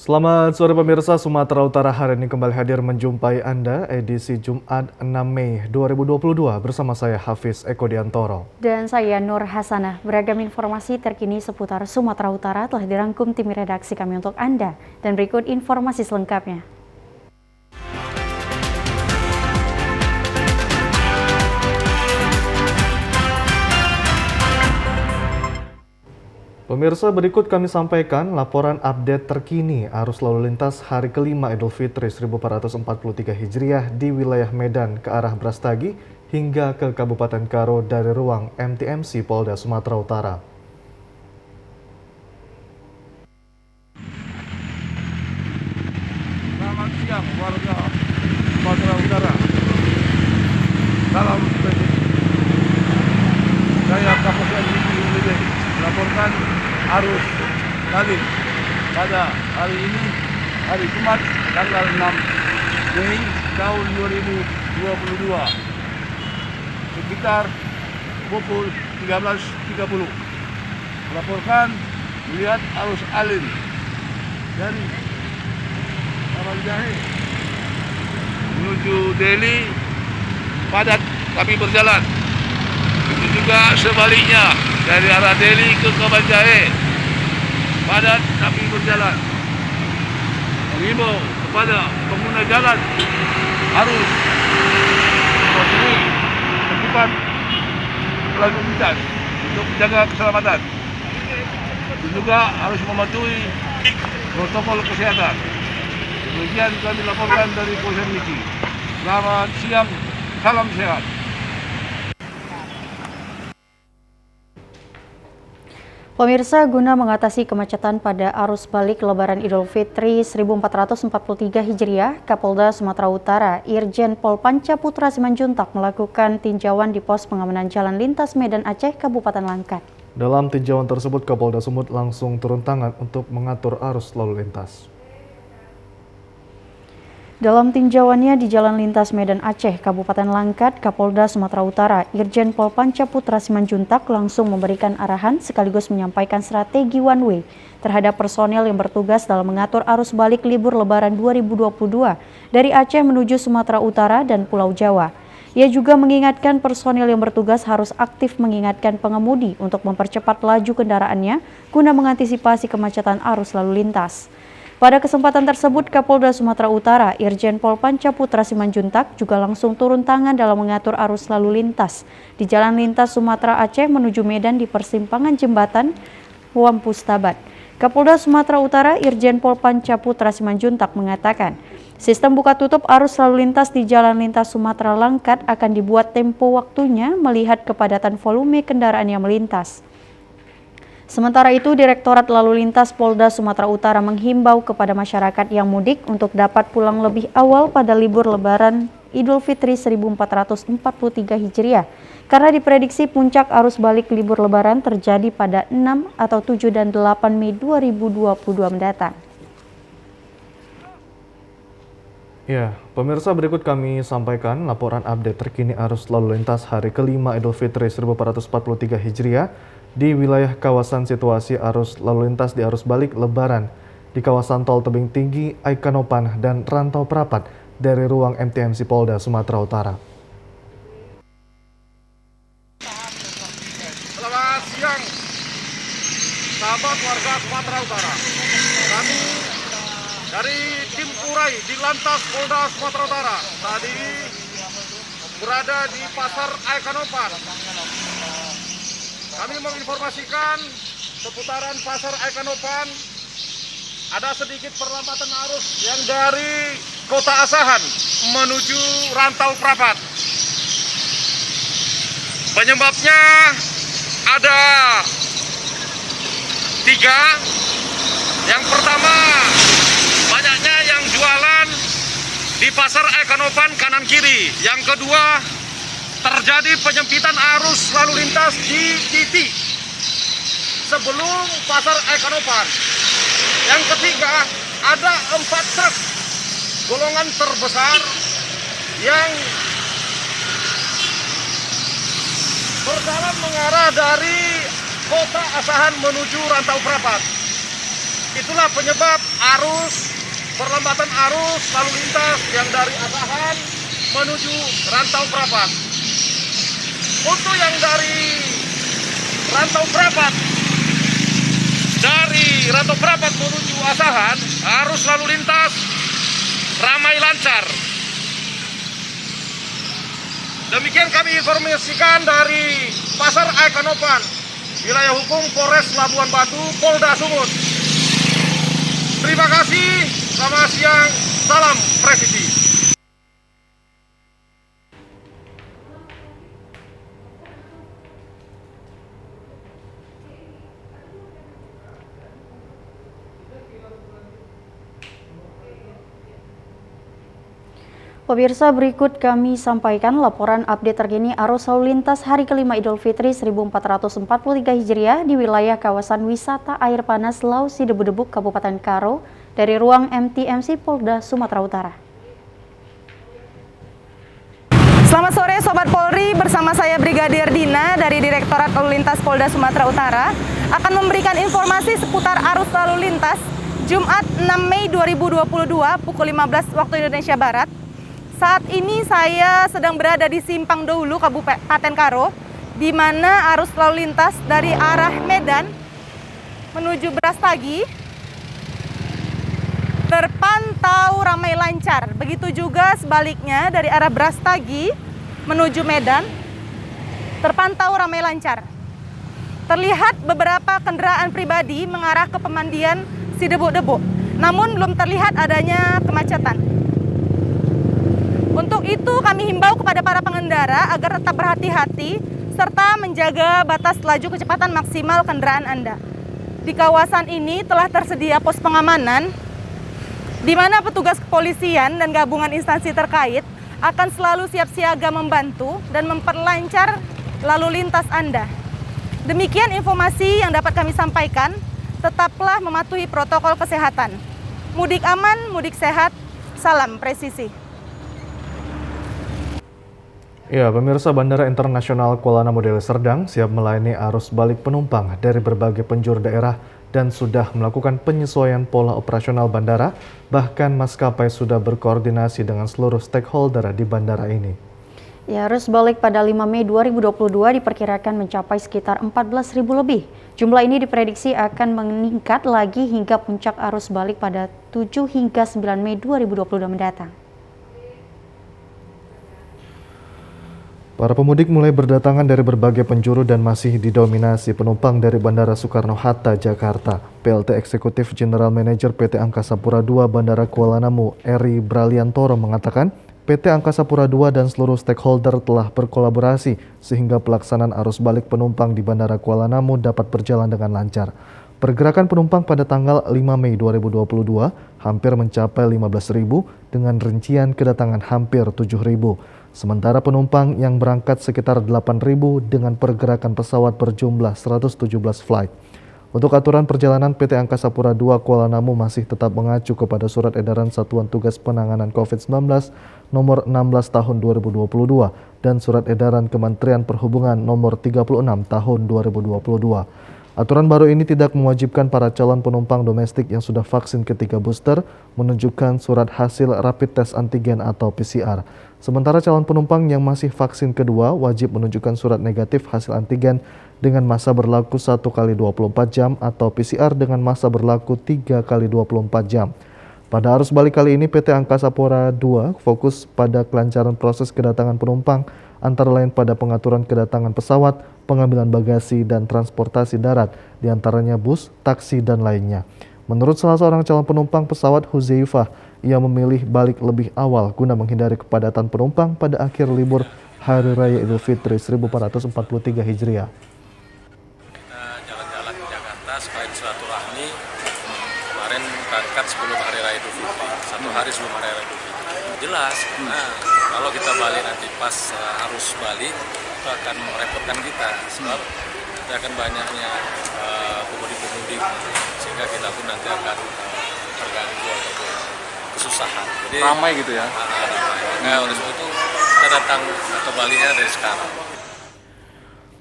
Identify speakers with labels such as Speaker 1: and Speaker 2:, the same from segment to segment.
Speaker 1: Selamat sore pemirsa, Sumatera Utara hari ini kembali hadir menjumpai Anda edisi Jumat 6 Mei 2022 bersama saya Hafiz Eko Diantoro.
Speaker 2: Dan saya Nur Hasanah. Beragam informasi terkini seputar Sumatera Utara telah dirangkum tim redaksi kami untuk Anda. Dan berikut informasi selengkapnya.
Speaker 1: Pemirsa, berikut kami sampaikan laporan update terkini arus lalu lintas hari kelima Idul Fitri 1443 Hijriah di wilayah Medan ke arah Brastagi hingga ke Kabupaten Karo dari ruang MTMC Polda Sumatera Utara.
Speaker 3: Selamat siang warga Sumatera Utara. Salam spesifik. Saya Kapolres Lili melaporkan arus lalu pada hari ini, hari Jumat, tanggal 6 Mei tahun 2022, sekitar pukul 13.30. Melaporkan melihat arus alin dari Taman Jahe menuju Deli padat tapi berjalan. Itu juga sebaliknya dari arah Deli ke Taman Jahe padat tapi berjalan. Mengimbau kepada pengguna jalan harus mematuhi tertiban lalu lintas untuk menjaga keselamatan. Dan juga harus mematuhi protokol kesehatan. Demikian kami laporkan dari Polsek Niki. Selamat siang, salam sehat.
Speaker 2: Pemirsa, guna mengatasi kemacetan pada arus balik Lebaran Idul Fitri 1443 Hijriah, Kapolda Sumatera Utara Irjen Pol Panca Putra Simanjuntak melakukan tinjauan di pos pengamanan jalan lintas Medan Aceh, Kabupaten Langkat.
Speaker 1: Dalam tinjauan tersebut, Kapolda Sumut langsung turun tangan untuk mengatur arus lalu lintas.
Speaker 2: Dalam tinjauannya di Jalan Lintas Medan Aceh, Kabupaten Langkat, Kapolda Sumatera Utara, Irjen Pol Panca Putra Simanjuntak langsung memberikan arahan sekaligus menyampaikan strategi one way terhadap personel yang bertugas dalam mengatur arus balik libur Lebaran 2022 dari Aceh menuju Sumatera Utara dan Pulau Jawa. Ia juga mengingatkan personel yang bertugas harus aktif mengingatkan pengemudi untuk mempercepat laju kendaraannya guna mengantisipasi kemacetan arus lalu lintas. Pada kesempatan tersebut, Kapolda Sumatera Utara, Irjen Pol Panca Putra Simanjuntak juga langsung turun tangan dalam mengatur arus lalu lintas di Jalan Lintas Sumatera Aceh menuju Medan di persimpangan jembatan Wampustabat. Kapolda Sumatera Utara, Irjen Pol Panca Putra Simanjuntak mengatakan, sistem buka tutup arus lalu lintas di Jalan Lintas Sumatera Langkat akan dibuat tempo waktunya melihat kepadatan volume kendaraan yang melintas. Sementara itu, Direktorat Lalu Lintas Polda Sumatera Utara menghimbau kepada masyarakat yang mudik untuk dapat pulang lebih awal pada libur Lebaran Idul Fitri 1443 Hijriah, karena diprediksi puncak arus balik libur Lebaran terjadi pada 6 atau 7 dan 8 Mei 2022 mendatang.
Speaker 1: Ya, pemirsa, berikut kami sampaikan laporan update terkini arus lalu lintas hari kelima Idul Fitri 1443 Hijriah di wilayah kawasan situasi arus lalu lintas di arus balik Lebaran di kawasan Tol Tebing Tinggi, Aikanopan, dan Rantau Prapat dari ruang MTMC Polda Sumatera Utara.
Speaker 3: Selamat siang, sahabat warga Sumatera Utara. Kami dari tim Urai di Lantas Polda Sumatera Utara tadi berada di Pasar Aikanopan. Kami menginformasikan seputaran Pasar Aikanopan ada sedikit perlambatan arus yang dari Kota Asahan menuju Rantau Prapat. Penyebabnya ada 3. Yang pertama, banyaknya yang jualan di Pasar Aikanopan kanan kiri. Yang kedua, terjadi penyempitan arus lalu lintas di titik sebelum Pasar Aikanopan. Yang ketiga, ada 4 truk golongan terbesar yang berjalan mengarah dari Kota Asahan menuju Rantau Prapat. Itulah penyebab perlambatan arus lalu lintas yang dari Asahan menuju Rantau Prapat. Untuk yang dari Rantau Prapat menuju Asahan, arus lalu lintas ramai lancar. Demikian kami informasikan dari Pasar Aikanopan, wilayah hukum Polres Labuan Batu, Polda Sumut. Terima kasih, selamat siang, salam presisi.
Speaker 2: Pemirsa, berikut kami sampaikan laporan update terkini arus lalu lintas hari kelima Idul Fitri 1443 Hijriah di wilayah kawasan wisata air panas Lausi Debu-Debuk, Kabupaten Karo dari ruang MTMC Polda Sumatera Utara.
Speaker 4: Selamat sore Sobat Polri, bersama saya Brigadir Dina dari Direktorat Lalu Lintas Polda Sumatera Utara akan memberikan informasi seputar arus lalu lintas Jumat 6 Mei 2022 pukul 15 waktu Indonesia Barat. Saat ini saya sedang berada di Simpang Doulu, Kabupaten Karo, di mana arus lalu lintas dari arah Medan menuju Brastagi terpantau ramai lancar. Begitu juga sebaliknya dari arah Brastagi menuju Medan terpantau ramai lancar. Terlihat beberapa kendaraan pribadi mengarah ke pemandian Sidebu-Debu, namun belum terlihat adanya kemacetan. Untuk itu kami himbau kepada para pengendara agar tetap berhati-hati serta menjaga batas laju kecepatan maksimal kendaraan Anda. Di kawasan ini telah tersedia pos pengamanan di mana petugas kepolisian dan gabungan instansi terkait akan selalu siap siaga membantu dan memperlancar lalu lintas Anda. Demikian informasi yang dapat kami sampaikan. Tetaplah mematuhi protokol kesehatan. Mudik aman, mudik sehat. Salam presisi.
Speaker 1: Ya, pemirsa, Bandara Internasional Kuala Namu Deli Serdang siap melayani arus balik penumpang dari berbagai penjuru daerah dan sudah melakukan penyesuaian pola operasional bandara, bahkan maskapai sudah berkoordinasi dengan seluruh stakeholder di bandara ini.
Speaker 2: Ya, arus balik pada 5 Mei 2022 diperkirakan mencapai sekitar 14.000 lebih. Jumlah ini diprediksi akan meningkat lagi hingga puncak arus balik pada 7 hingga 9 Mei 2022 mendatang.
Speaker 1: Para pemudik mulai berdatangan dari berbagai penjuru dan masih didominasi penumpang dari Bandara Soekarno-Hatta, Jakarta. PLT Eksekutif General Manager PT Angkasa Pura II Bandara Kuala Namu, Eri Braliantoro mengatakan, PT Angkasa Pura II dan seluruh stakeholder telah berkolaborasi sehingga pelaksanaan arus balik penumpang di Bandara Kuala Namu dapat berjalan dengan lancar. Pergerakan penumpang pada tanggal 5 Mei 2022 hampir mencapai 15.000 dengan rincian kedatangan hampir 7.000. Sementara penumpang yang berangkat sekitar 8.000 dengan pergerakan pesawat berjumlah 117 flight. Untuk aturan perjalanan, PT Angkasa Pura II Kuala Namu masih tetap mengacu kepada Surat Edaran Satuan Tugas Penanganan COVID-19 nomor 16 tahun 2022 dan Surat Edaran Kementerian Perhubungan nomor 36 tahun 2022. Aturan baru ini tidak mewajibkan para calon penumpang domestik yang sudah vaksin ketiga booster menunjukkan surat hasil rapid test antigen atau PCR. Sementara calon penumpang yang masih vaksin kedua wajib menunjukkan surat negatif hasil antigen dengan masa berlaku 1 kali 24 jam atau PCR dengan masa berlaku 3 kali 24 jam. Pada arus balik kali ini, PT Angkasa Pura II fokus pada kelancaran proses kedatangan penumpang, antara lain pada pengaturan kedatangan pesawat, pengambilan bagasi, dan transportasi darat, diantaranya bus, taksi, dan lainnya. Menurut salah seorang calon penumpang pesawat Huzaifah, ia memilih balik lebih awal guna menghindari kepadatan penumpang pada akhir libur Hari Raya Idul Fitri 1443 Hijriah.
Speaker 5: Kita jalan-jalan ke Jakarta sekalian silaturahmi. Kemarin berangkat sebelum Hari Raya Idul Fitri, 1 hari sebelum Hari Raya Idul Fitri. Jelas, kalau kita balik nanti pas arus balik, itu akan merepotkan kita. Sebab kita akan banyaknya pemudik-pemudik, sehingga kita pun nanti akan terganggu atau kesusahan. Jadi
Speaker 6: ramai gitu ya?
Speaker 5: Ramai. Oleh sebab itu kita datang atau baliknya dari sekarang.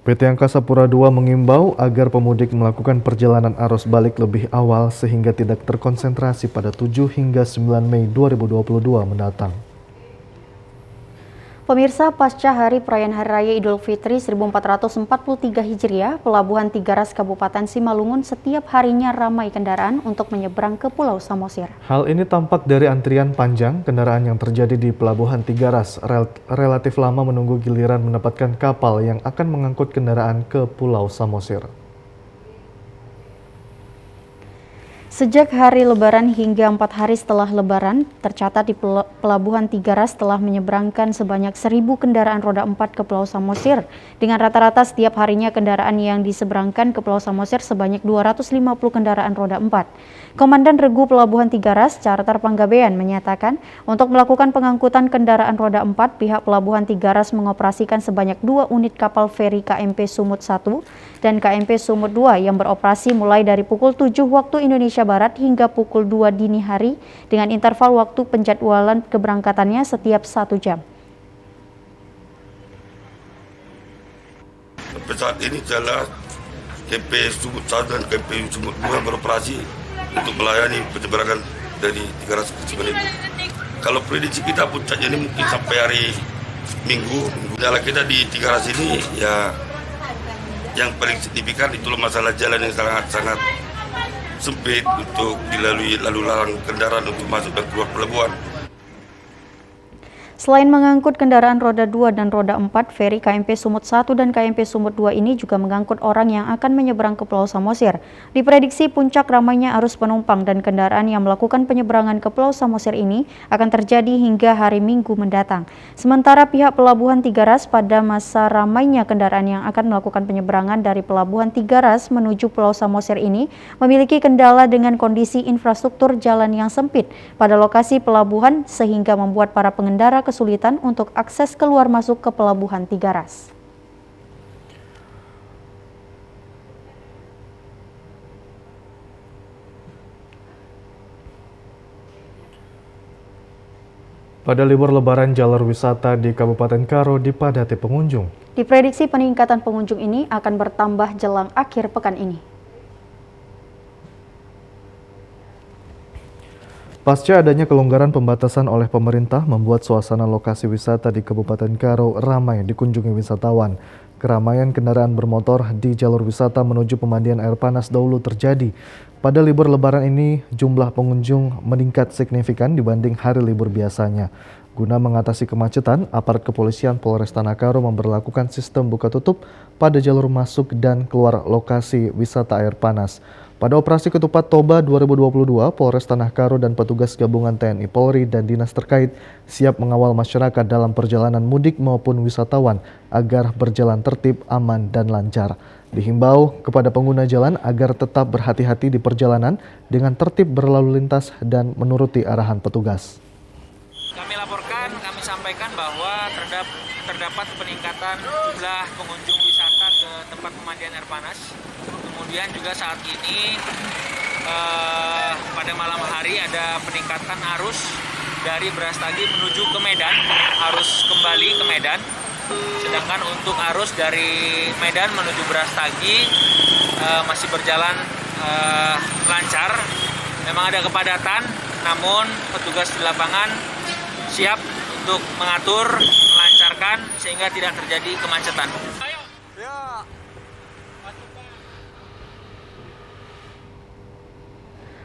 Speaker 1: PT Angkasa Pura II mengimbau agar pemudik melakukan perjalanan arus balik lebih awal sehingga tidak terkonsentrasi pada 7 hingga 9 Mei 2022 mendatang.
Speaker 2: Pemirsa, pasca Hari Perayaan Hari Raya Idul Fitri 1443 Hijriah, Pelabuhan Tigaras Kabupaten Simalungun setiap harinya ramai kendaraan untuk menyeberang ke Pulau Samosir.
Speaker 1: Hal ini tampak dari antrian panjang kendaraan yang terjadi di Pelabuhan Tigaras relatif lama menunggu giliran mendapatkan kapal yang akan mengangkut kendaraan ke Pulau Samosir.
Speaker 2: Sejak hari Lebaran hingga 4 hari setelah Lebaran, tercatat di Pelabuhan Tigaras telah menyeberangkan sebanyak 1.000 kendaraan roda 4 ke Pulau Samosir. Dengan rata-rata setiap harinya kendaraan yang diseberangkan ke Pulau Samosir sebanyak 250 kendaraan roda 4. Komandan Regu Pelabuhan Tigaras, Charter Panggabean, menyatakan untuk melakukan pengangkutan kendaraan roda 4, pihak Pelabuhan Tigaras mengoperasikan sebanyak 2 unit kapal feri KMP Sumut 1 dan KMP Sumut 2 yang beroperasi mulai dari pukul 7 waktu Indonesia Barat hingga pukul 2 dini hari dengan interval waktu penjadwalan keberangkatannya setiap 1 jam.
Speaker 6: Sampai saat ini jalan KMP Sumut 1 dan KMP Sumut 2 beroperasi untuk melayani penyeberangan dari Tigaras ke Cimanit. Kalau prediksi kita puncaknya ini mungkin sampai hari Minggu. Kendala kita di Tigaras ini ya yang paling signifikan itu masalah jalan yang sangat sempit untuk dilalui lalu lalang kendaraan untuk masuk dan keluar pelabuhan.
Speaker 2: Selain mengangkut kendaraan roda 2 dan roda 4, feri KMP Sumut 1 dan KMP Sumut 2 ini juga mengangkut orang yang akan menyeberang ke Pulau Samosir. Diprediksi puncak ramainya arus penumpang dan kendaraan yang melakukan penyeberangan ke Pulau Samosir ini akan terjadi hingga hari Minggu mendatang. Sementara pihak Pelabuhan Tigaras pada masa ramainya kendaraan yang akan melakukan penyeberangan dari Pelabuhan Tigaras menuju Pulau Samosir ini memiliki kendala dengan kondisi infrastruktur jalan yang sempit pada lokasi pelabuhan sehingga membuat para pengendara kesulitan untuk akses keluar masuk ke Pelabuhan Tigaras.
Speaker 1: Pada libur Lebaran, jalur wisata di Kabupaten Karo dipadati pengunjung.
Speaker 2: Diprediksi peningkatan pengunjung ini akan bertambah jelang akhir pekan ini.
Speaker 1: Pasca adanya kelonggaran pembatasan oleh pemerintah membuat suasana lokasi wisata di Kabupaten Karo ramai dikunjungi wisatawan. Keramaian kendaraan bermotor di jalur wisata menuju pemandian air panas dahulu terjadi. Pada libur Lebaran ini, jumlah pengunjung meningkat signifikan dibanding hari libur biasanya. Guna mengatasi kemacetan, aparat kepolisian Polres Tanah Karo memberlakukan sistem buka tutup pada jalur masuk dan keluar lokasi wisata air panas. Pada operasi Ketupat Toba 2022, Polres Tanah Karo dan petugas gabungan TNI Polri dan dinas terkait siap mengawal masyarakat dalam perjalanan mudik maupun wisatawan agar berjalan tertib, aman, dan lancar. Dihimbau kepada pengguna jalan agar tetap berhati-hati di perjalanan dengan tertib berlalu lintas dan menuruti arahan petugas.
Speaker 7: Kami laporkan, kami sampaikan bahwa terdapat peningkatan jumlah pengunjung wisata ke tempat pemandian air panas. Kemudian juga saat ini pada malam hari ada peningkatan arus dari Brastagi menuju ke Medan, arus kembali ke Medan. Sedangkan untuk arus dari Medan menuju Brastagi masih berjalan lancar. Memang ada kepadatan, namun petugas di lapangan siap untuk mengatur, melancarkan sehingga tidak terjadi kemacetan.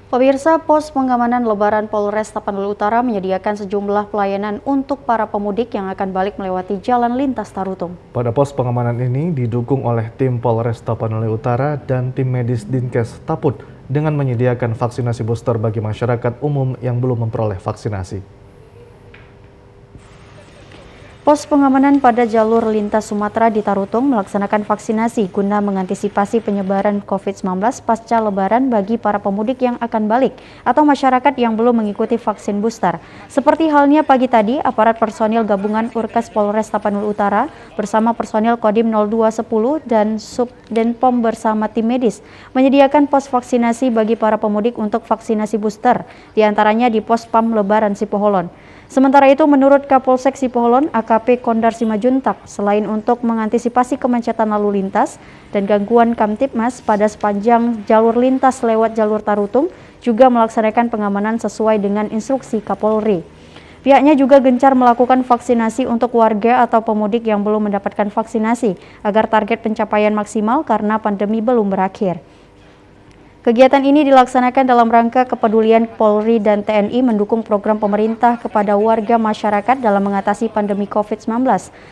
Speaker 2: Pemirsa, pos pengamanan Lebaran Polres Tapanuli Utara menyediakan sejumlah pelayanan untuk para pemudik yang akan balik melewati jalan lintas Tarutung.
Speaker 1: Pada pos pengamanan ini didukung oleh tim Polres Tapanuli Utara dan tim medis Dinkes Taput dengan menyediakan vaksinasi booster bagi masyarakat umum yang belum memperoleh vaksinasi.
Speaker 2: Pos pengamanan pada jalur lintas Sumatera di Tarutung melaksanakan vaksinasi guna mengantisipasi penyebaran COVID-19 pasca Lebaran bagi para pemudik yang akan balik atau masyarakat yang belum mengikuti vaksin booster. Seperti halnya pagi tadi, aparat personil gabungan Urkes Polres Tapanuli Utara bersama personil Kodim 0210 dan Subdenpom bersama tim medis menyediakan pos vaksinasi bagi para pemudik untuk vaksinasi booster, diantaranya di pos PAM Lebaran Sipoholon. Sementara itu, menurut Kapolsek Sipoholon, AKP Kondar Simajuntak, selain untuk mengantisipasi kemacetan lalu lintas dan gangguan Kamtibmas pada sepanjang jalur lintas lewat jalur Tarutung, juga melaksanakan pengamanan sesuai dengan instruksi Kapolri. Pihaknya juga gencar melakukan vaksinasi untuk warga atau pemudik yang belum mendapatkan vaksinasi, agar target pencapaian maksimal karena pandemi belum berakhir. Kegiatan ini dilaksanakan dalam rangka kepedulian Polri dan TNI mendukung program pemerintah kepada warga masyarakat dalam mengatasi pandemi COVID-19,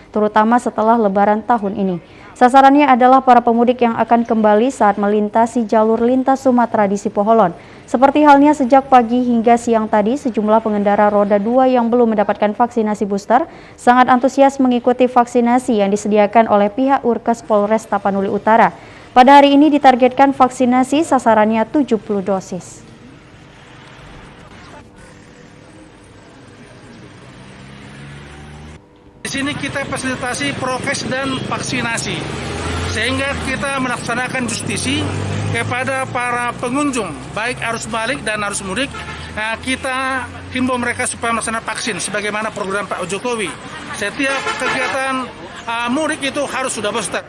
Speaker 2: terutama setelah Lebaran tahun ini. Sasarannya adalah para pemudik yang akan kembali saat melintasi jalur lintas Sumatera di Sipoholon. Seperti halnya sejak pagi hingga siang tadi, sejumlah pengendara roda 2 yang belum mendapatkan vaksinasi booster sangat antusias mengikuti vaksinasi yang disediakan oleh pihak Urkes Polres Tapanuli Utara. Pada hari ini ditargetkan vaksinasi sasarannya 70 dosis.
Speaker 8: Di sini kita fasilitasi prokes dan vaksinasi, sehingga kita melaksanakan justisi kepada para pengunjung, baik arus balik dan arus mudik. Kita himbau mereka supaya melaksanakan vaksin, sebagaimana program Pak Jokowi. Setiap kegiatan mudik itu harus sudah booster.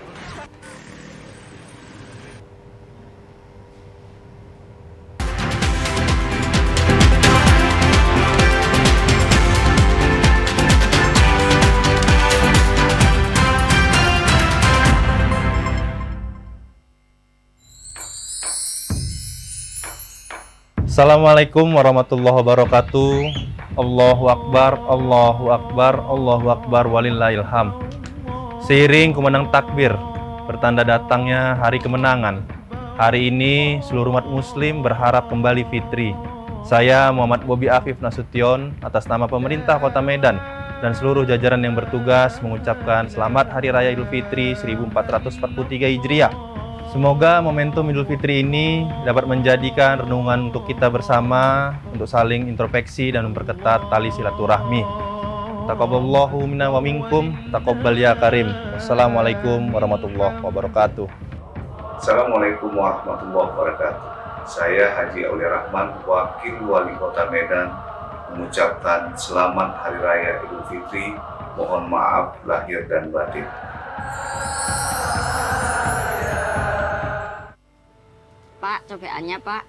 Speaker 9: Assalamualaikum warahmatullahi wabarakatuh. Allahu Akbar, Allahu Akbar, Allahu Akbar, walillahilham. Seiring kumandang takbir, bertanda datangnya hari kemenangan. Hari ini seluruh umat muslim berharap kembali fitri. Saya Muhammad Bobi Afif Nasution atas nama pemerintah Kota Medan dan seluruh jajaran yang bertugas mengucapkan selamat Hari Raya Idul Fitri 1443 Hijriah. Semoga momentum Idul Fitri ini dapat menjadikan renungan untuk kita bersama untuk saling introspeksi dan memperketat tali silaturahmi. Taqabbalallahu minna wa minkum, taqabbal ya karim. Wassalamualaikum warahmatullahi wabarakatuh.
Speaker 10: Assalamualaikum warahmatullahi wabarakatuh. Saya Haji Aulia Rahman, Wakil Wali Kota Medan, mengucapkan selamat Hari Raya Idul Fitri. Mohon maaf lahir dan batin.
Speaker 11: Pak, cobaannya Pak.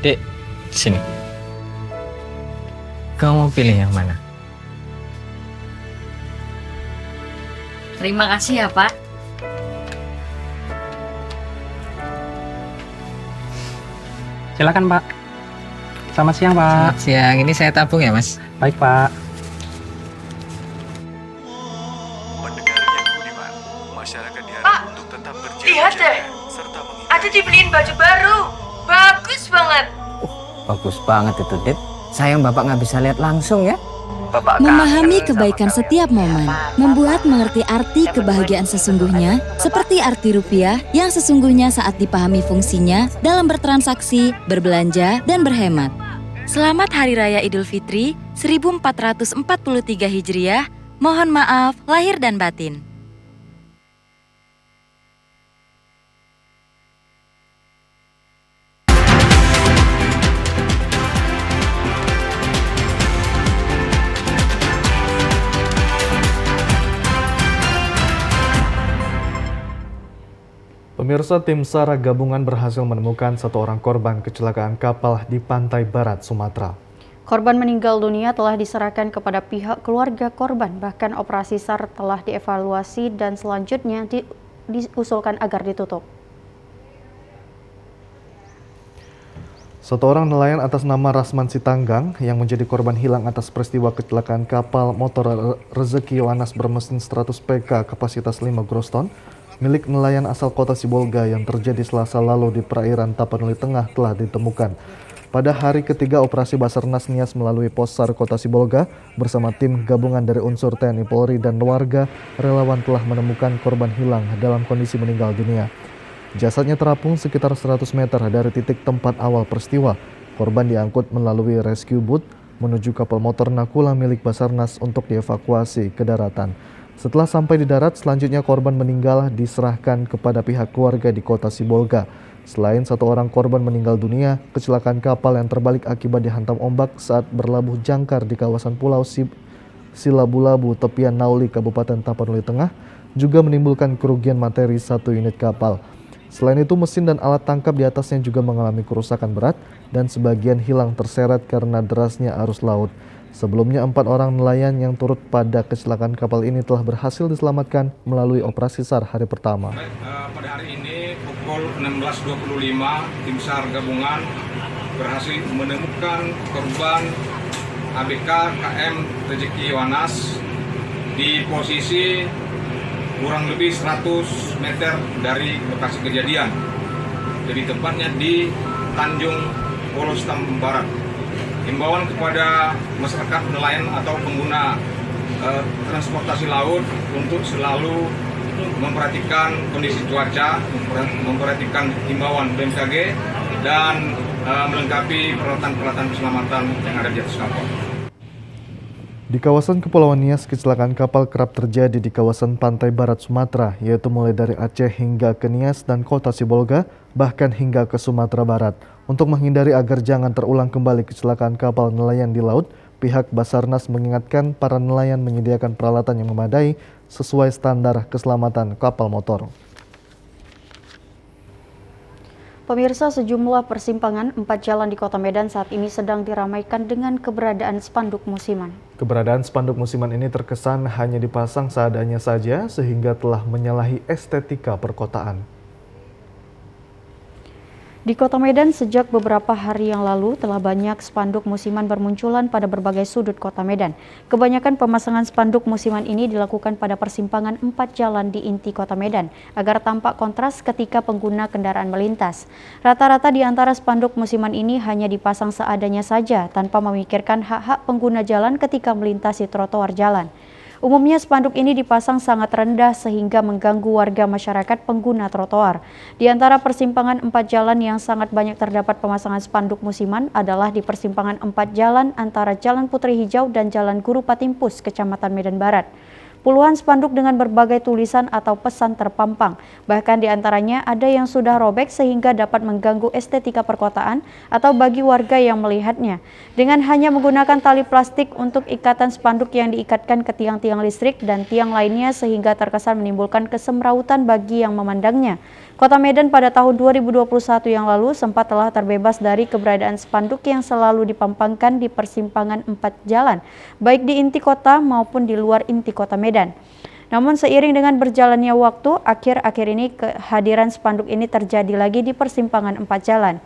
Speaker 12: Dek, sini. Kamu mau pilih yang mana?
Speaker 11: Terima kasih ya Pak.
Speaker 12: Silakan Pak. Selamat siang Pak. Selamat siang, ini saya tabung ya Mas. Baik Pak.
Speaker 13: Pak, lihat deh. Ada dibeliin baju baru. Bagus banget.
Speaker 12: Bagus banget itu, Dep. Sayang Bapak nggak bisa lihat langsung ya.
Speaker 14: Memahami kebaikan setiap momen, membuat mengerti arti kebahagiaan sesungguhnya, seperti arti rupiah yang sesungguhnya saat dipahami fungsinya dalam bertransaksi, berbelanja, dan berhemat. Selamat Hari Raya Idul Fitri 1443 Hijriah, mohon maaf lahir dan batin.
Speaker 1: Pemirsa, tim SAR gabungan berhasil menemukan satu orang korban kecelakaan kapal di pantai barat Sumatera.
Speaker 2: Korban meninggal dunia telah diserahkan kepada pihak keluarga korban, bahkan operasi SAR telah dievaluasi dan selanjutnya diusulkan agar ditutup.
Speaker 1: Satu orang nelayan atas nama Rasman Sitanggang yang menjadi korban hilang atas peristiwa kecelakaan kapal motor Rezeki Yohanes bermesin 100 PK kapasitas 5 gross ton milik nelayan asal kota Sibolga yang terjadi Selasa lalu di perairan Tapanuli Tengah telah ditemukan. Pada hari ketiga operasi Basarnas Nias melalui pos SAR kota Sibolga bersama tim gabungan dari unsur TNI, Polri, dan warga, relawan telah menemukan korban hilang dalam kondisi meninggal dunia. Jasadnya terapung sekitar 100 meter dari titik tempat awal peristiwa. Korban diangkut melalui rescue boat menuju kapal motor Nakula milik Basarnas untuk dievakuasi ke daratan. Setelah sampai di darat, selanjutnya korban meninggal diserahkan kepada pihak keluarga di kota Sibolga. Selain 1 orang korban meninggal dunia, kecelakaan kapal yang terbalik akibat dihantam ombak saat berlabuh jangkar di kawasan Pulau Silabu-Labu, tepian Nauli, Kabupaten Tapanuli Tengah, juga menimbulkan kerugian materi 1 unit kapal. Selain itu, mesin dan alat tangkap di atasnya juga mengalami kerusakan berat dan sebagian hilang terseret karena derasnya arus laut. Sebelumnya 4 orang nelayan yang turut pada kecelakaan kapal ini telah berhasil diselamatkan melalui operasi SAR hari pertama.
Speaker 15: Pada hari ini pukul 16.25, tim SAR gabungan berhasil menemukan korban ABK KM Rezeki Wanas di posisi kurang lebih 100 meter dari lokasi kejadian. Jadi tepatnya di Tanjung Polostam Barat. Himbauan kepada masyarakat nelayan atau pengguna transportasi laut untuk selalu memperhatikan kondisi cuaca, memperhatikan himbauan BMKG, dan melengkapi peralatan-peralatan keselamatan yang ada di atas kapal.
Speaker 1: Di kawasan Kepulauan Nias, kecelakaan kapal kerap terjadi di kawasan pantai barat Sumatera, yaitu mulai dari Aceh hingga ke Nias dan kota Sibolga, bahkan hingga ke Sumatera Barat. Untuk menghindari agar jangan terulang kembali kecelakaan kapal nelayan di laut, pihak Basarnas mengingatkan para nelayan menyediakan peralatan yang memadai sesuai standar keselamatan kapal motor.
Speaker 2: Pemirsa, sejumlah persimpangan 4 jalan di Kota Medan saat ini sedang diramaikan dengan keberadaan spanduk musiman.
Speaker 1: Keberadaan spanduk musiman ini terkesan hanya dipasang seadanya saja sehingga telah menyalahi estetika perkotaan.
Speaker 2: Di Kota Medan sejak beberapa hari yang lalu telah banyak spanduk musiman bermunculan pada berbagai sudut Kota Medan. Kebanyakan pemasangan spanduk musiman ini dilakukan pada persimpangan 4 jalan di inti Kota Medan agar tampak kontras ketika pengguna kendaraan melintas. Rata-rata di antara spanduk musiman ini hanya dipasang seadanya saja tanpa memikirkan hak-hak pengguna jalan ketika melintasi trotoar jalan. Umumnya spanduk ini dipasang sangat rendah sehingga mengganggu warga masyarakat pengguna trotoar. Di antara persimpangan 4 jalan yang sangat banyak terdapat pemasangan spanduk musiman adalah di persimpangan 4 jalan antara Jalan Putri Hijau dan Jalan Guru Patimpus, Kecamatan Medan Barat. Puluhan spanduk dengan berbagai tulisan atau pesan terpampang. Bahkan di antaranya ada yang sudah robek sehingga dapat mengganggu estetika perkotaan atau bagi warga yang melihatnya. Dengan hanya menggunakan tali plastik untuk ikatan spanduk yang diikatkan ke tiang-tiang listrik dan tiang lainnya sehingga terkesan menimbulkan kesemrautan bagi yang memandangnya. Kota Medan pada tahun 2021 yang lalu sempat telah terbebas dari keberadaan spanduk yang selalu dipampangkan di persimpangan 4 jalan, baik di inti kota maupun di luar inti Kota Medan. Namun seiring dengan berjalannya waktu, akhir-akhir ini kehadiran spanduk ini terjadi lagi di persimpangan 4 jalan.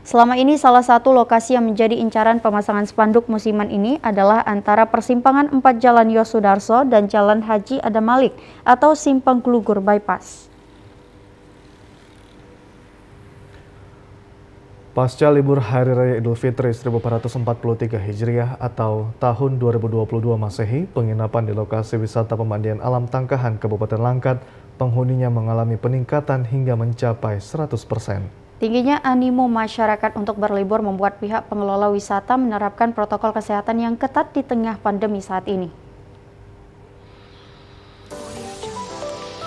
Speaker 2: Selama ini salah satu lokasi yang menjadi incaran pemasangan spanduk musiman ini adalah antara persimpangan 4 Jalan Yosudarso dan Jalan Haji Adam Malik atau Simpang Glugur Bypass.
Speaker 1: Pasca libur Hari Raya Idul Fitri 1443 Hijriah atau tahun 2022 Masehi, penginapan di lokasi wisata pemandian alam Tangkahan, Kabupaten Langkat, penghuninya mengalami peningkatan hingga mencapai 100%.
Speaker 2: Tingginya animo masyarakat untuk berlibur membuat pihak pengelola wisata menerapkan protokol kesehatan yang ketat di tengah pandemi saat ini.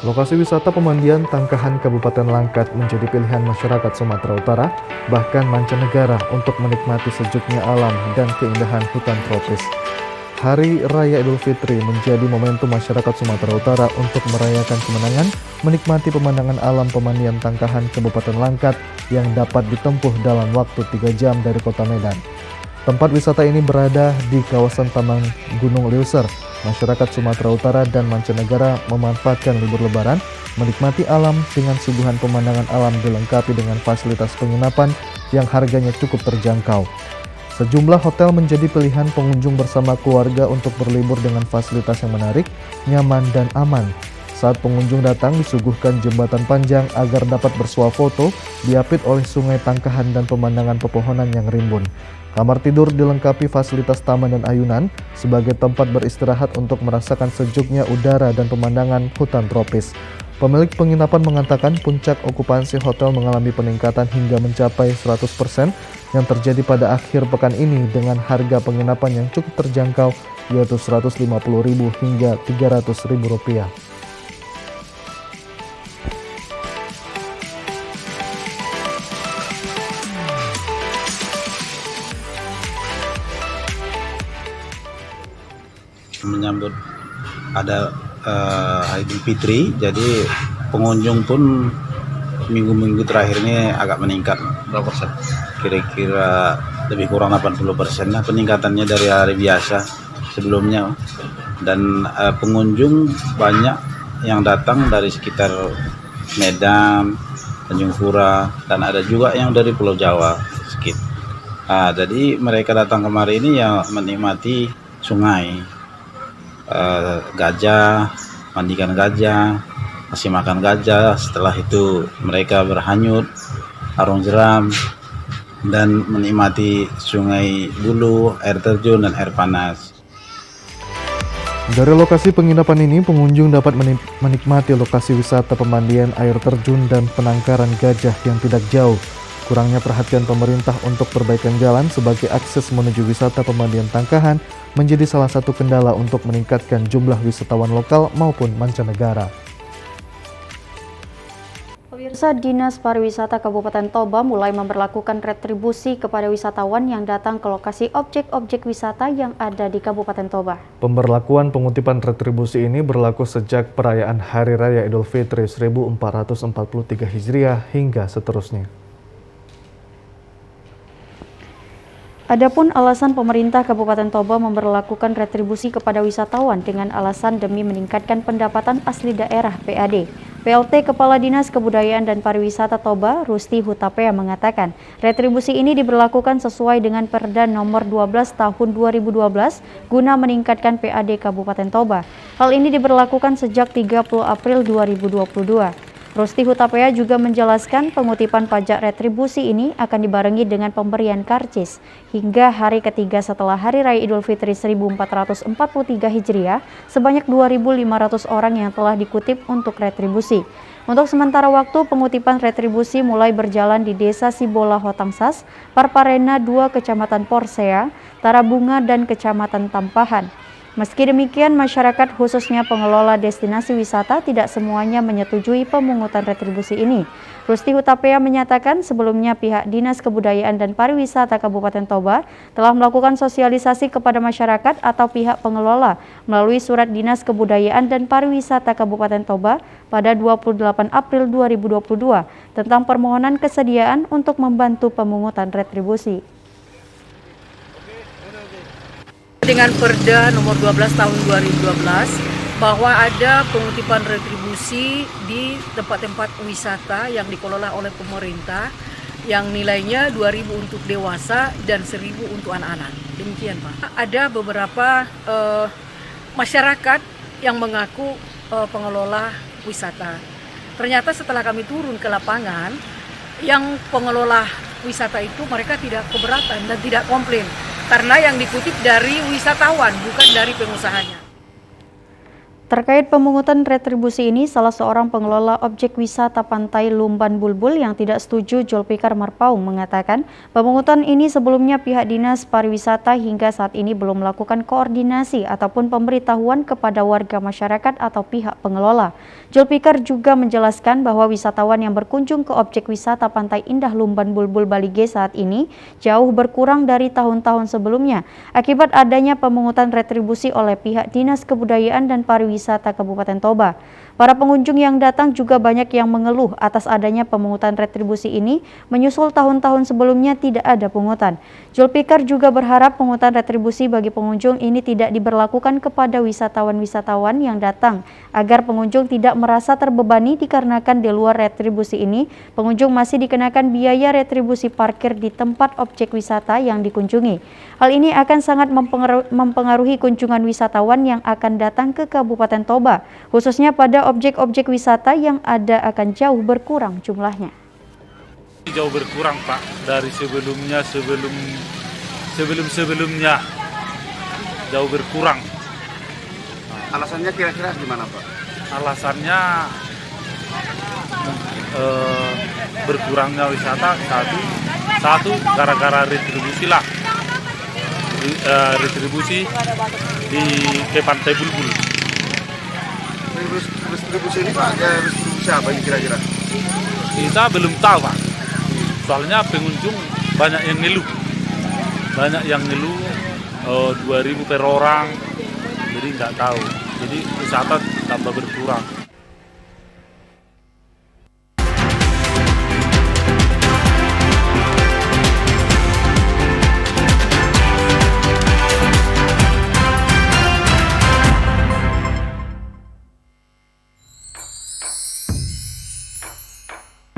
Speaker 1: Lokasi wisata pemandian Tangkahan Kabupaten Langkat menjadi pilihan masyarakat Sumatera Utara, bahkan mancanegara untuk menikmati sejuknya alam dan keindahan hutan tropis. Hari Raya Idul Fitri menjadi momentum masyarakat Sumatera Utara untuk merayakan kemenangan, menikmati pemandangan alam pemandian Tangkahan Kabupaten Langkat yang dapat ditempuh dalam waktu 3 jam dari Kota Medan. Tempat wisata ini berada di kawasan Taman Gunung Leuser. Masyarakat Sumatera Utara dan mancanegara memanfaatkan libur lebaran, menikmati alam dengan suguhan pemandangan alam dilengkapi dengan fasilitas penginapan yang harganya cukup terjangkau. Sejumlah hotel menjadi pilihan pengunjung bersama keluarga untuk berlibur dengan fasilitas yang menarik, nyaman, dan aman. Saat pengunjung datang disuguhkan jembatan panjang agar dapat bersuah foto, diapit oleh sungai Tangkahan dan pemandangan pepohonan yang rimbun. Kamar tidur dilengkapi fasilitas taman dan ayunan sebagai tempat beristirahat untuk merasakan sejuknya udara dan pemandangan hutan tropis. Pemilik penginapan mengatakan puncak okupansi hotel mengalami peningkatan hingga mencapai 100% yang terjadi pada akhir pekan ini dengan harga penginapan yang cukup terjangkau yaitu Rp150.000 hingga Rp300.000.
Speaker 16: Menyambut ada Idul Fitri, jadi pengunjung pun minggu-minggu terakhir ini agak meningkat. Berapa persen? Kira-kira lebih kurang 80% lah peningkatannya dari hari biasa sebelumnya. Dan pengunjung banyak yang datang dari sekitar Medan, Tanjung Pura, dan ada juga yang dari Pulau Jawa sedikit. Jadi mereka datang kemari ini ya menikmati sungai, gajah, mandikan gajah, kasih makan gajah. Setelah itu mereka berhanyut, arung jeram, dan menikmati sungai Bulu, air terjun, dan air panas.
Speaker 1: Dari lokasi penginapan ini, pengunjung dapat menikmati lokasi wisata pemandian air terjun dan penangkaran gajah yang tidak jauh. Kurangnya perhatian pemerintah untuk perbaikan jalan sebagai akses menuju wisata pemandian Tangkahan menjadi salah satu kendala untuk meningkatkan jumlah wisatawan lokal maupun mancanegara.
Speaker 2: Pemirsa, Dinas Pariwisata Kabupaten Toba mulai memberlakukan retribusi kepada wisatawan yang datang ke lokasi objek-objek wisata yang ada di Kabupaten Toba.
Speaker 1: Pemberlakuan pengutipan retribusi ini berlaku sejak perayaan Hari Raya Idul Fitri 1443 Hijriah hingga seterusnya.
Speaker 2: Adapun alasan pemerintah Kabupaten Toba memberlakukan retribusi kepada wisatawan dengan alasan demi meningkatkan pendapatan asli daerah PAD. PLT Kepala Dinas Kebudayaan dan Pariwisata Toba, Rusti Hutapea mengatakan, retribusi ini diberlakukan sesuai dengan Perda Nomor 12 Tahun 2012 guna meningkatkan PAD Kabupaten Toba. Hal ini diberlakukan sejak 30 April 2022. Rusti Hutapea juga menjelaskan pengutipan pajak retribusi ini akan dibarengi dengan pemberian karcis. Hingga hari ketiga setelah Hari Raya Idul Fitri 1443 Hijriah, sebanyak 2.500 orang yang telah dikutip untuk retribusi. Untuk sementara waktu, pengutipan retribusi mulai berjalan di Desa Sibola Hotangsas, Parparena 2 Kecamatan Porsea, Tarabunga, dan Kecamatan Tampahan. Meski demikian, masyarakat khususnya pengelola destinasi wisata tidak semuanya menyetujui pemungutan retribusi ini. Rusti Hutapea menyatakan sebelumnya pihak Dinas Kebudayaan dan Pariwisata Kabupaten Toba telah melakukan sosialisasi kepada masyarakat atau pihak pengelola melalui surat Dinas Kebudayaan dan Pariwisata Kabupaten Toba pada 28 April 2022 tentang permohonan kesediaan untuk membantu pemungutan retribusi.
Speaker 17: Dengan Perda Nomor 12 Tahun 2012 bahwa ada pengutipan retribusi di tempat-tempat wisata yang dikelola oleh pemerintah yang nilainya 2.000 untuk dewasa dan 1.000 untuk anak-anak. Demikian, Pak. Ada beberapa masyarakat yang mengaku pengelola wisata. Ternyata setelah kami turun ke lapangan, yang pengelola wisata itu mereka tidak keberatan dan tidak komplain. Karena yang dikutip dari wisatawan, bukan dari pengusahanya.
Speaker 2: Terkait pemungutan retribusi ini, salah seorang pengelola objek wisata Pantai Lumban Bulbul yang tidak setuju, Julfikar Marpaung, mengatakan pemungutan ini sebelumnya pihak Dinas Pariwisata hingga saat ini belum melakukan koordinasi ataupun pemberitahuan kepada warga masyarakat atau pihak pengelola. Julfikar juga menjelaskan bahwa wisatawan yang berkunjung ke objek wisata Pantai Indah Lumban Bulbul Balige saat ini jauh berkurang dari tahun-tahun sebelumnya akibat adanya pemungutan retribusi oleh pihak Dinas Kebudayaan dan Pariwisata Kabupaten Toba. Para pengunjung yang datang juga banyak yang mengeluh atas adanya pemungutan retribusi ini menyusul tahun-tahun sebelumnya tidak ada pungutan. Julfikar juga berharap pungutan retribusi bagi pengunjung ini tidak diberlakukan kepada wisatawan-wisatawan yang datang agar pengunjung tidak merasa terbebani dikarenakan di luar retribusi ini pengunjung masih dikenakan biaya retribusi parkir di tempat objek wisata yang dikunjungi. Hal ini akan sangat mempengaruhi kunjungan wisatawan yang akan datang ke Kabupaten Toba, khususnya pada objek-objek wisata yang ada akan jauh berkurang jumlahnya.
Speaker 18: Jauh berkurang, Pak, dari sebelumnya jauh berkurang.
Speaker 19: Alasannya kira-kira gimana, Pak?
Speaker 18: Alasannya berkurangnya wisata satu gara-gara retribusi lah. retribusi ke Pantai Bulbul.
Speaker 19: Distribusi ini Pak, distribusi apa ini kira-kira?
Speaker 18: Kita belum tahu Pak, soalnya pengunjung banyak yang ngeluh. 2.000 per orang, jadi nggak tahu. Jadi wisata tambah berkurang.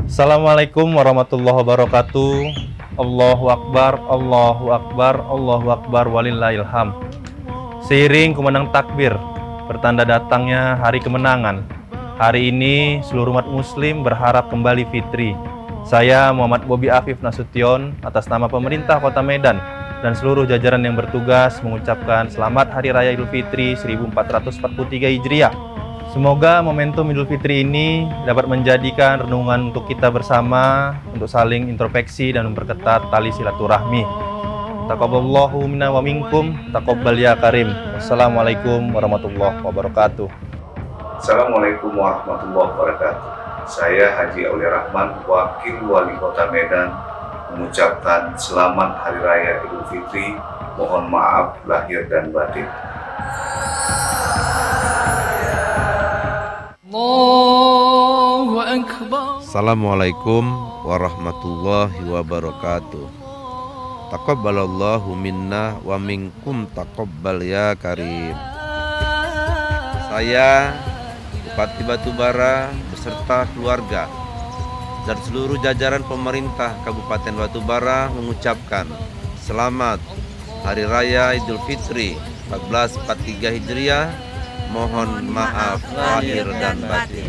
Speaker 9: Assalamualaikum warahmatullahi wabarakatuh. Allahu Akbar, Allahu Akbar, Allahu Akbar, walillahilham. Seiring kumandang takbir, pertanda datangnya hari kemenangan. Hari ini seluruh umat muslim berharap kembali fitri. Saya Muhammad Bobi Afif Nasution atas nama pemerintah Kota Medan dan seluruh jajaran yang bertugas mengucapkan selamat Hari Raya Idul Fitri 1443 Hijriah. Semoga momentum Idul Fitri ini dapat menjadikan renungan untuk kita bersama untuk saling introspeksi dan memperketat tali silaturahmi. Taqabbalallahu minna wa minkum, taqabbal ya karim. Wassalamualaikum warahmatullahi wabarakatuh.
Speaker 10: Assalamualaikum warahmatullahi wabarakatuh. Saya Haji Aulia Rahman, Wakil Wali Kota Medan, mengucapkan selamat Hari Raya Idul Fitri. Mohon maaf lahir dan batin.
Speaker 20: Assalamualaikum warahmatullahi wabarakatuh. Taqabbalallahu minna wa minkum, taqabbal ya karim. Saya Bupati Batubara beserta keluarga dan seluruh jajaran pemerintah Kabupaten Batubara mengucapkan selamat Hari Raya Idul Fitri 1443 Hijriah. Mohon maaf lahir dan batin.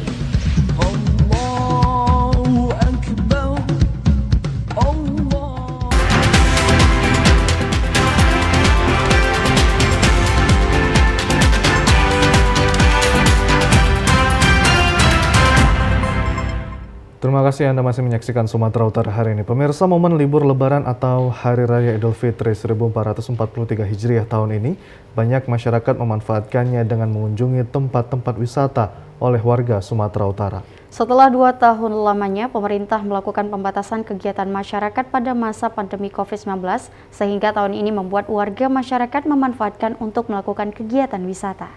Speaker 1: Terima kasih Anda masih menyaksikan Sumatera Utara hari ini. Pemirsa, momen libur Lebaran atau Hari Raya Idul Fitri 1443 Hijriah tahun ini, banyak masyarakat memanfaatkannya dengan mengunjungi tempat-tempat wisata oleh warga Sumatera Utara.
Speaker 2: Setelah 2 tahun lamanya, pemerintah melakukan pembatasan kegiatan masyarakat pada masa pandemi COVID-19, sehingga tahun ini membuat warga masyarakat memanfaatkan untuk melakukan kegiatan wisata.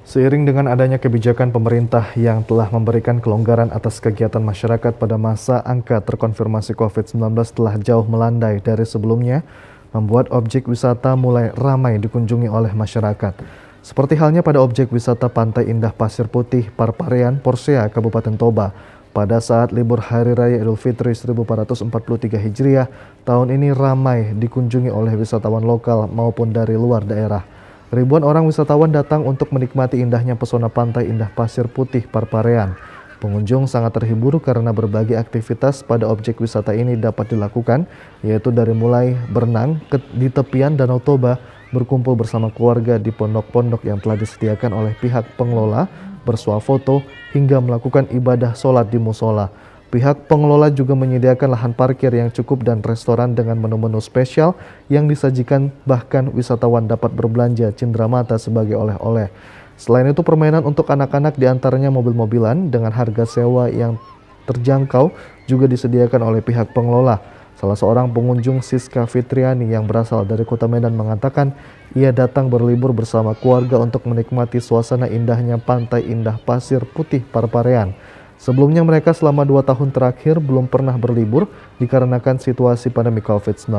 Speaker 1: Seiring dengan adanya kebijakan pemerintah yang telah memberikan kelonggaran atas kegiatan masyarakat pada masa angka terkonfirmasi COVID-19 telah jauh melandai dari sebelumnya, membuat objek wisata mulai ramai dikunjungi oleh masyarakat. Seperti halnya pada objek wisata Pantai Indah Pasir Putih Parparean, Porsea, Kabupaten Toba. Pada saat libur Hari Raya Idul Fitri 1443 Hijriah, tahun ini ramai dikunjungi oleh wisatawan lokal maupun dari luar daerah. Ribuan orang wisatawan datang untuk menikmati indahnya pesona Pantai Indah Pasir Putih Parparean. Pengunjung sangat terhibur karena berbagai aktivitas pada objek wisata ini dapat dilakukan, yaitu dari mulai berenang di tepian Danau Toba, berkumpul bersama keluarga di pondok-pondok yang telah disediakan oleh pihak pengelola, bersuah foto, hingga melakukan ibadah sholat di musola. Pihak pengelola juga menyediakan lahan parkir yang cukup dan restoran dengan menu-menu spesial yang disajikan, bahkan wisatawan dapat berbelanja cindramata sebagai oleh-oleh. Selain itu, permainan untuk anak-anak diantaranya mobil-mobilan dengan harga sewa yang terjangkau juga disediakan oleh pihak pengelola. Salah seorang pengunjung, Siska Fitriani yang berasal dari Kota Medan, mengatakan ia datang berlibur bersama keluarga untuk menikmati suasana indahnya Pantai Indah Pasir Putih Parparean. Sebelumnya mereka selama 2 tahun terakhir belum pernah berlibur dikarenakan situasi pandemi COVID-19.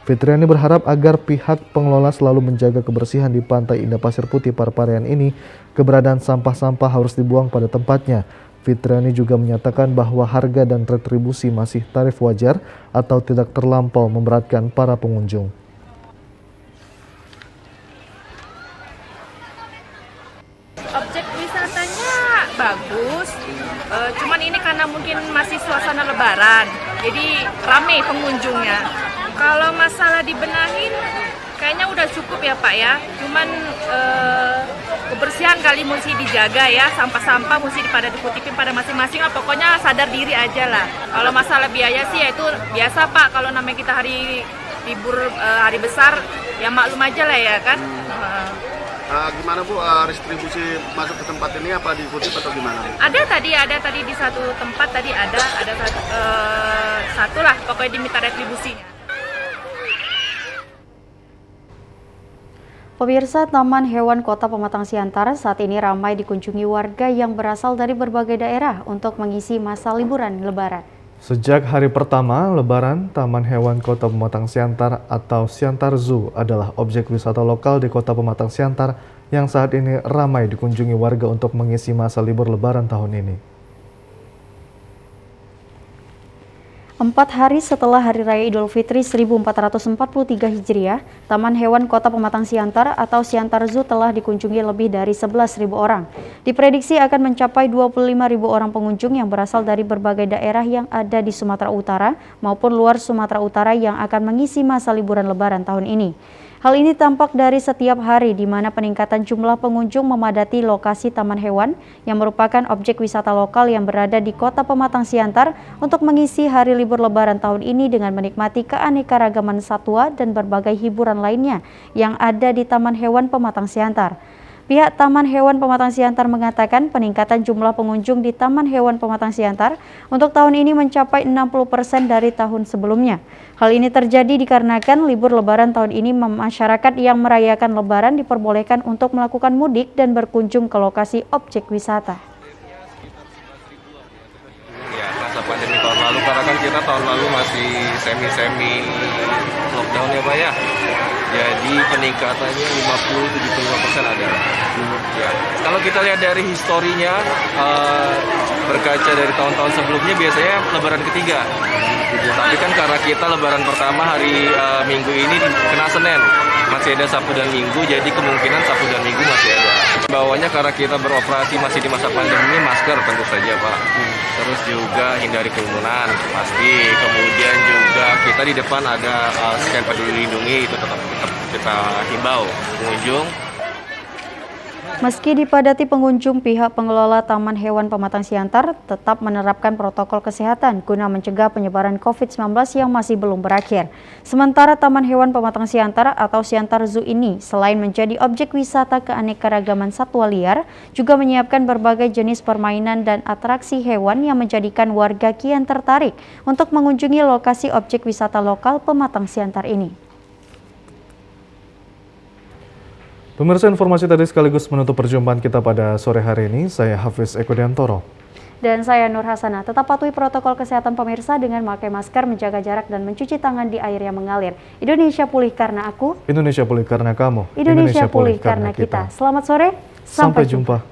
Speaker 1: Fitriani berharap agar pihak pengelola selalu menjaga kebersihan di Pantai Indah Pasir Putih Parparean ini. Keberadaan sampah-sampah harus dibuang pada tempatnya. Fitriani juga menyatakan bahwa harga dan retribusi masih tarif wajar atau tidak terlampau memberatkan para pengunjung.
Speaker 21: Objek wisatanya bagus, cuman ini karena mungkin masih suasana lebaran, jadi ramai pengunjungnya. Kalau masalah dibenahin, Kayaknya udah cukup ya Pak ya. Cuman kebersihan kali mesti dijaga ya. Sampah-sampah mesti pada dikutipin pada masing-masing lah. Pokoknya sadar diri aja lah. Kalau masalah biaya sih ya itu biasa Pak. Kalau namanya kita hari libur hari besar ya maklum aja lah ya kan.
Speaker 19: Gimana Bu, distribusi masuk ke tempat ini apa diikuti atau gimana?
Speaker 21: Ada tadi di satu tempat tadi ada satu lah pokoknya diminta retribusinya.
Speaker 2: Pemirsa, Taman Hewan Kota Pematang Siantar saat ini ramai dikunjungi warga yang berasal dari berbagai daerah untuk mengisi masa liburan Lebaran.
Speaker 1: Sejak hari pertama Lebaran, Taman Hewan Kota Pematang Siantar atau Siantar Zoo adalah objek wisata lokal di Kota Pematang Siantar yang saat ini ramai dikunjungi warga untuk mengisi masa libur Lebaran tahun ini.
Speaker 2: 4 hari setelah Hari Raya Idul Fitri 1443 Hijriah, Taman Hewan Kota Pematang Siantar atau Siantar Zoo telah dikunjungi lebih dari 11.000 orang. Diprediksi akan mencapai 25.000 orang pengunjung yang berasal dari berbagai daerah yang ada di Sumatera Utara maupun luar Sumatera Utara yang akan mengisi masa liburan Lebaran tahun ini. Hal ini tampak dari setiap hari di mana peningkatan jumlah pengunjung memadati lokasi Taman Hewan yang merupakan objek wisata lokal yang berada di Kota Pematang Siantar untuk mengisi hari libur Lebaran tahun ini dengan menikmati keanekaragaman satwa dan berbagai hiburan lainnya yang ada di Taman Hewan Pematang Siantar. Pihak Taman Hewan Pematang Siantar mengatakan peningkatan jumlah pengunjung di Taman Hewan Pematang Siantar untuk tahun ini mencapai 60% dari tahun sebelumnya. Hal ini terjadi dikarenakan libur Lebaran tahun ini masyarakat yang merayakan Lebaran diperbolehkan untuk melakukan mudik dan berkunjung ke lokasi objek wisata.
Speaker 5: Ya, masa pandemi tahun lalu, karena kan kita tahun lalu masih semi lockdown ya Pak ya. Jadi peningkatannya 50-75% ada. Ya. Kalau kita lihat dari historinya, berkaca dari tahun-tahun sebelumnya biasanya Lebaran ketiga. Tapi kan karena kita Lebaran pertama hari Minggu ini kena Senin, masih ada Sabtu dan Minggu, jadi kemungkinan Sabtu dan Minggu masih ada. Bawahnya karena kita beroperasi masih di masa pandemi, masker tentu saja Pak. Terus juga hindari kerumunan pasti. Kemudian juga kita di depan ada scan peduli lindungi, itu tetap kita himbau pengunjung.
Speaker 2: Meski dipadati pengunjung, pihak pengelola Taman Hewan Pematang Siantar tetap menerapkan protokol kesehatan guna mencegah penyebaran COVID-19 yang masih belum berakhir. Sementara Taman Hewan Pematang Siantar atau Siantar Zoo ini selain menjadi objek wisata keanekaragaman satwa liar, juga menyiapkan berbagai jenis permainan dan atraksi hewan yang menjadikan warga kian tertarik untuk mengunjungi lokasi objek wisata lokal Pematang Siantar ini.
Speaker 1: Pemirsa, informasi tadi sekaligus menutup perjumpaan kita pada sore hari ini. Saya Hafiz Eko Diantoro.
Speaker 2: Dan saya Nur Hasanah. Tetap patuhi protokol kesehatan pemirsa dengan memakai masker, menjaga jarak, dan mencuci tangan di air yang mengalir. Indonesia pulih karena aku.
Speaker 1: Indonesia pulih karena kamu.
Speaker 2: Indonesia pulih karena kita. Selamat sore. Sampai jumpa.